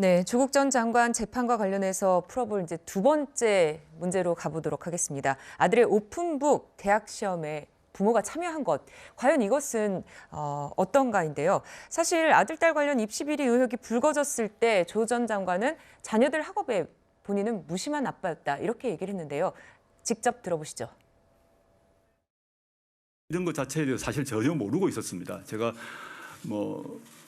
네, 조국 전 장관 재판과 관련해서 풀어볼 이제 두 번째 문제로 가보도록 하겠습니다. 아들의 오픈북 대학 시험에 부모가 참여한 것, 과연 이것은 어떤가인데요. 사실 아들, 딸 관련 입시 비리 의혹이 불거졌을 때 조 전 장관은 자녀들 학업에 본인은 무심한 아빠였다 이렇게 얘기를 했는데요. 직접 들어보시죠. 이런 것 자체에 대해서 사실 전혀 모르고 있었습니다. 제가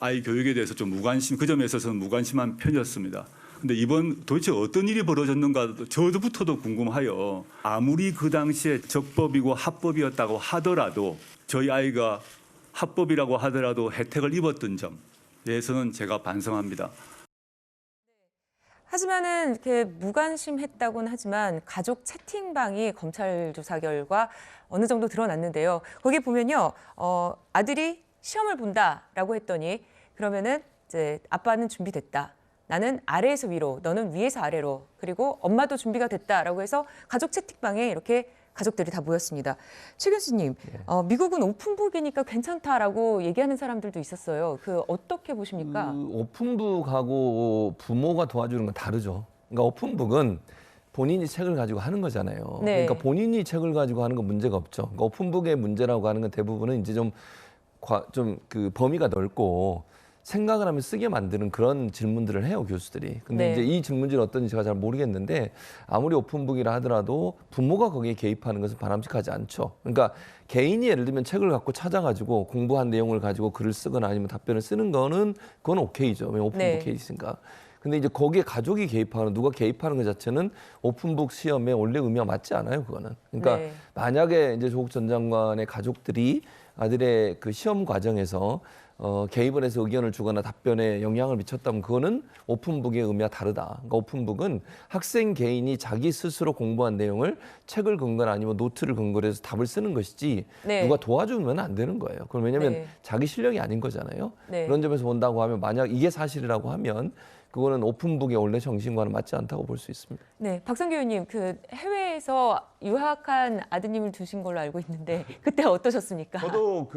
아이 교육에 대해서 좀 무관심, 그 점에 있어서는 무관심한 편이었습니다. 근데 이번 도대체 어떤 일이 벌어졌는가 저부터도 궁금하여 아무리 그 당시에 적법이고 합법이었다고 하더라도 저희 아이가 합법이라고 하더라도 혜택을 입었던 점에 대해서는 제가 반성합니다. 하지만은 이렇게 무관심했다고는 하지만 가족 채팅방이 검찰 조사 결과 어느 정도 드러났는데요. 거기 보면요, 아들이 시험을 본다라고 했더니 그러면은 이제 아빠는 준비됐다. 나는 아래에서 위로, 너는 위에서 아래로. 그리고 엄마도 준비가 됐다라고 해서 가족 채팅방에 이렇게 가족들이 다 모였습니다. 최 교수님, 미국은 오픈북이니까 괜찮다라고 얘기하는 사람들도 있었어요. 어떻게 보십니까? 오픈북하고 부모가 도와주는 건 다르죠. 그러니까 오픈북은 본인이 책을 가지고 하는 거잖아요. 네. 그러니까 본인이 책을 가지고 하는 건 문제가 없죠. 그러니까 오픈북의 문제라고 하는 건 대부분은 이제 좀 그 범위가 넓고 생각을 하면 쓰게 만드는 그런 질문들을 해요, 교수들이. 근데 네. 이제 이 질문지는 어떤지 제가 잘 모르겠는데 아무리 오픈북이라 하더라도 부모가 거기에 개입하는 것은 바람직하지 않죠. 그러니까 개인이 예를 들면 책을 갖고 찾아가지고 공부한 내용을 가지고 글을 쓰거나 아니면 답변을 쓰는 거는 그건 오케이죠. 왜냐면 오픈북 네. 케이스니까. 근데 이제 거기에 가족이 개입하는, 누가 개입하는 것 자체는 오픈북 시험에 원래 의미와 맞지 않아요, 그거는. 그러니까 네. 만약에 이제 조국 전 장관의 가족들이 아들의 그 시험 과정에서 개입을 해서 의견을 주거나 답변에 영향을 미쳤다면 그거는 오픈북의 의미와 다르다. 그러니까 오픈북은 학생 개인이 자기 스스로 공부한 내용을 책을 근거나 아니면 노트를 근거로 해서 답을 쓰는 것이지 네. 누가 도와주면 안 되는 거예요. 그럼 왜냐하면 네. 자기 실력이 아닌 거잖아요. 네. 그런 점에서 본다고 하면 만약 이게 사실이라고 하면 그거는 오픈북의 원래 정신과는 맞지 않다고 볼 수 있습니다. 네, 박성규 의원님, 해외에서 유학한 아드님을 두신 걸로 알고 있는데 그때 어떠셨습니까? 저도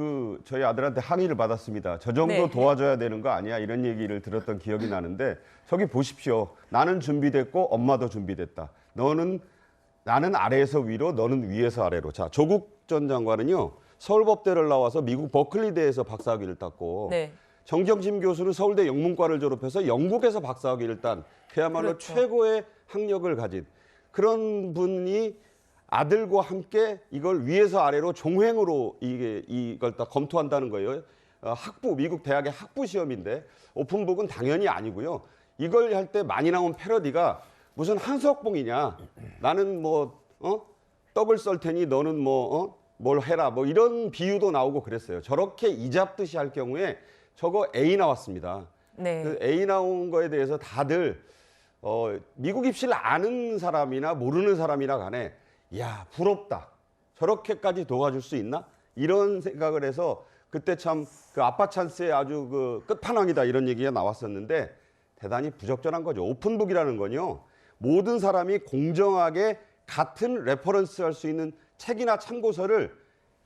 저희 아들한테 항의를 받았습니다. 저 정도 네. 도와줘야 되는 거 아니야? 이런 얘기를 들었던 기억이 나는데 저기 보십시오. 나는 준비됐고 엄마도 준비됐다. 나는 아래에서 위로, 너는 위에서 아래로. 자, 조국 전 장관은요. 서울법대를 나와서 미국 버클리대에서 박사학위를 땄고 네. 정경심 교수는 서울대 영문과를 졸업해서 영국에서 박사학위를 딴 그야말로 그렇죠. 최고의 학력을 가진 그런 분이 아들과 함께 이걸 위에서 아래로 종횡으로 이걸 다 검토한다는 거예요. 미국 대학의 학부 시험인데 오픈북은 당연히 아니고요. 이걸 할 때 많이 나온 패러디가 무슨 한석봉이냐. 나는 떡을 썰 테니 너는 뭘 해라. 이런 비유도 나오고 그랬어요. 저렇게 이잡듯이 할 경우에 저거 A 나왔습니다. 네. 그 A 나온 거에 대해서 다들 미국 입시를 아는 사람이나 모르는 사람이나 간에 야 부럽다. 저렇게까지 도와줄 수 있나? 이런 생각을 해서 그때 참 그 아빠 찬스의 아주 그 끝판왕이다 이런 얘기가 나왔었는데 대단히 부적절한 거죠. 오픈북이라는 건요. 모든 사람이 공정하게 같은 레퍼런스 할 수 있는 책이나 참고서를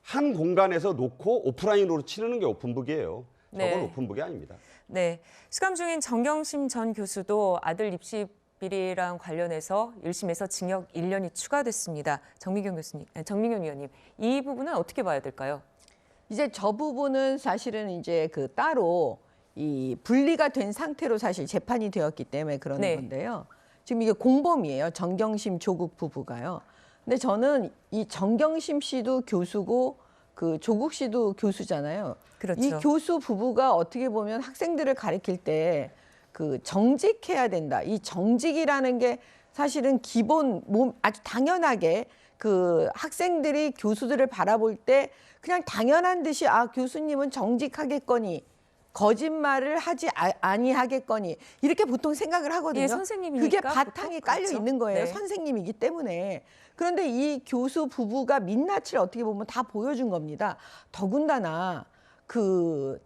한 공간에서 놓고 오프라인으로 치르는 게 오픈북이에요. 저건 네. 오픈북이 아닙니다. 네, 수감 중인 정경심 전 교수도 아들 입시 비리랑 관련해서 1심에서 징역 1년이 추가됐습니다. 정민경 의원님, 이 부분은 어떻게 봐야 될까요? 이제 저 부분은 사실은 이제 따로 이 분리가 된 상태로 사실 재판이 되었기 때문에 그러는 네. 건데요. 지금 이게 공범이에요. 정경심 조국 부부가요. 근데 저는 이 정경심 씨도 교수고 조국 씨도 교수잖아요. 그렇죠. 이 교수 부부가 어떻게 보면 학생들을 가르칠 때 정직해야 된다. 이 정직이라는 게 사실은 아주 당연하게 학생들이 교수들을 바라볼 때 그냥 당연한 듯이 교수님은 정직하겠거니 거짓말을 하지 아니하겠거니 이렇게 보통 생각을 하거든요. 예, 선생님이니까 그게 바탕이 보통 깔려 그렇죠. 있는 거예요. 네. 선생님이기 때문에. 그런데 이 교수 부부가 민낯을 어떻게 보면 다 보여준 겁니다. 더군다나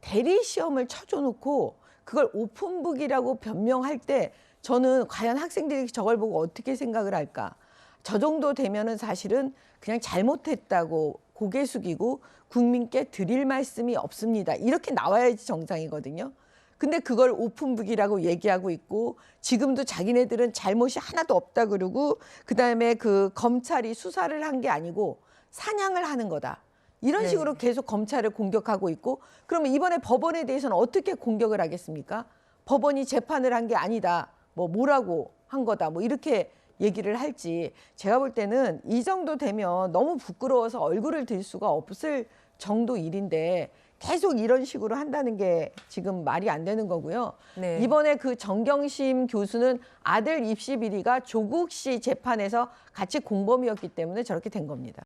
대리 시험을 쳐줘놓고 그걸 오픈북이라고 변명할 때 저는 과연 학생들이 저걸 보고 어떻게 생각을 할까? 저 정도 되면은 사실은 그냥 잘못했다고 고개 숙이고 국민께 드릴 말씀이 없습니다. 이렇게 나와야지 정상이거든요. 근데 그걸 오픈북이라고 얘기하고 있고 지금도 자기네들은 잘못이 하나도 없다 그러고 그다음에 그 검찰이 수사를 한 게 아니고 사냥을 하는 거다. 이런 네. 식으로 계속 검찰을 공격하고 있고 그러면 이번에 법원에 대해서는 어떻게 공격을 하겠습니까? 법원이 재판을 한 게 아니다. 뭐라고 한 거다. 뭐 이렇게 얘기를 할지 제가 볼 때는 이 정도 되면 너무 부끄러워서 얼굴을 들 수가 없을 정도 일인데 계속 이런 식으로 한다는 게 지금 말이 안 되는 거고요. 네. 이번에 그 정경심 교수는 아들 입시 비리가 조국 씨 재판에서 같이 공범이었기 때문에 저렇게 된 겁니다.